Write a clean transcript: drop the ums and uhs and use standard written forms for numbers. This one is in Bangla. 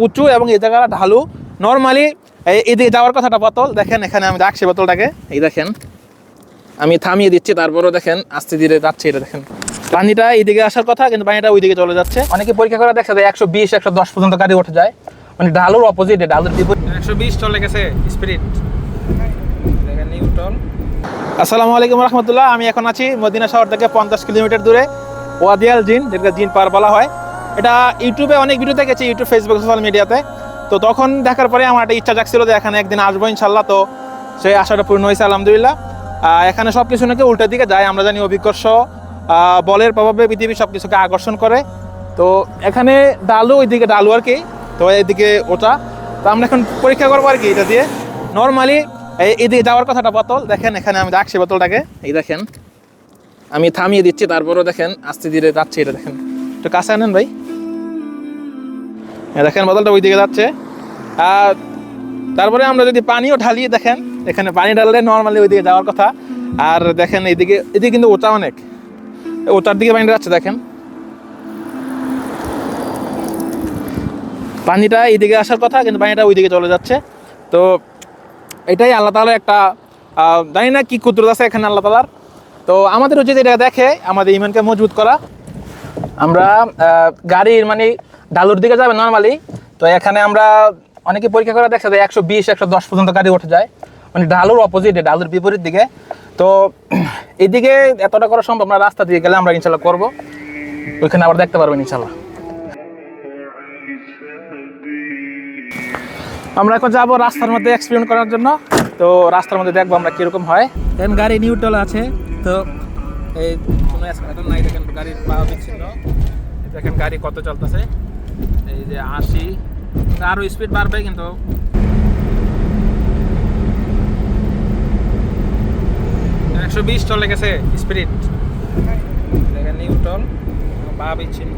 উঁচু এবং এই জায়গাটা ঢালু। নর্মালি এদিকে যাওয়ার কথাটা বোতল, দেখেন এখানে আমি রাখছি বোতলটাকে, এই দেখেন আমি থামিয়ে দিচ্ছি, তারপরও দেখেন আস্তে ধীরে যাচ্ছে। এটা দেখেন পানিটা এইদিকে আসার কথা, কিন্তু পানিটা ওইদিকে চলে যাচ্ছে। অনেকে পরীক্ষা করে দেখা যায় 120 110 পর্যন্ত গাড়ি উঠে যায়, মানে ঢালুর অপোজিটে, ঢালুর বিপরীত 120 চলে গেছে স্পিরিট। দেখেন নিউটন। আসসালামু আলাইকুম রহমতুল্লাহ। আমি এখন আছি মদিনা শহর থেকে 50 কিলোমিটার দূরে ওয়াদি আল জিন, যেটা জিন পার বলা হয়। এটা ইউটিউবে অনেক ভিডিও দেখেছি, ইউটিউব, ফেসবুক, সোশ্যাল মিডিয়াতে। তো তখন দেখার পরে আমার একটা ইচ্ছা জাগছিল যে এখানে একদিন আসবো ইনশাল্লাহ। তো সেই আশাটা পূর্ণ হয়েছে আলহামদুলিল্লাহ। এখানে সব কিছু নাকি উল্টা দিকে যায়। আমরা জানি অভিকর্ষ বলের প্রভাবে পৃথিবী সব কিছুকে আকর্ষণ করে। তো এখানে ডালু, ওইদিকে ডালু আর কি, তো এইদিকে ওটা। তো আমরা এখন পরীক্ষা করবো আর কি এটা দিয়ে। নর্মালি এদিকে যাওয়ার কথাটা বোতল, দেখেন এখানে আমি রাখছি বোতলটাকে, এই দেখেন আমি থামিয়ে দিচ্ছি, তারপরও দেখেন আস্তে ধীরে যাচ্ছে। এটা দেখেন একটু কাছে আনেন ভাই, দেখেন বোতলটা ওই দিকে যাচ্ছে। আর তারপরে আমরা যদি পানিও ঢালিয়ে, দেখেন এখানে পানি ঢাললে নর্মালি ওইদিকে যাওয়ার কথা। আর দেখেন এদিকে কিন্তু ওটা অনেক, ওটার দিকে পানিটা যাচ্ছে। দেখেন পানিটা এইদিকে আসার কথা, কিন্তু পানিটা ওইদিকে চলে যাচ্ছে। তো এটাই আল্লাহ তাআলার একটা জানি না কি কুদরত আছে এখানে আল্লাহ তাআলার। তো আমাদের উচিত এটা দেখে আমাদের ইমানকে মজবুত করা। আমরা গাড়ির মানে ডালুর দিকে যাবে নর্মালি, তো এখানে আমরা অনেকে পরীক্ষা করে দেখা যায় 120 110 পর্যন্ত গাড়ি উঠে যায়, মানে ডালুর অপোজিটে, ডালুর বিপরীত দিকে। তো এইদিকে এতটা করা সম্ভব না, রাস্তা দিয়ে গেলে আমরা ইনশাল্লাহ করবো, ওইখানে আবার দেখতে পারবেন ইনশাল্লাহ। আমরা এখন যাবো রাস্তার মধ্যে এক্সপেরিমেন্ট করার জন্য। তো রাস্তার মধ্যে দেখবো আমরা কিরকম হয়। দেখেন গাড়ি নিউট্রাল আছে, তো এই কোনো অ্যাক্সিডেন্ট নাই। দেখেন গাড়ির পা বিচ্ছিন্ন, দেখেন গাড়ি কত চলতেছে, এই যে 80, আরও স্পিড বাড়বে কিন্তু। একশো 120 চলে গেছে স্পিড, দেখেন নিউটন, পা বিচ্ছিন্ন।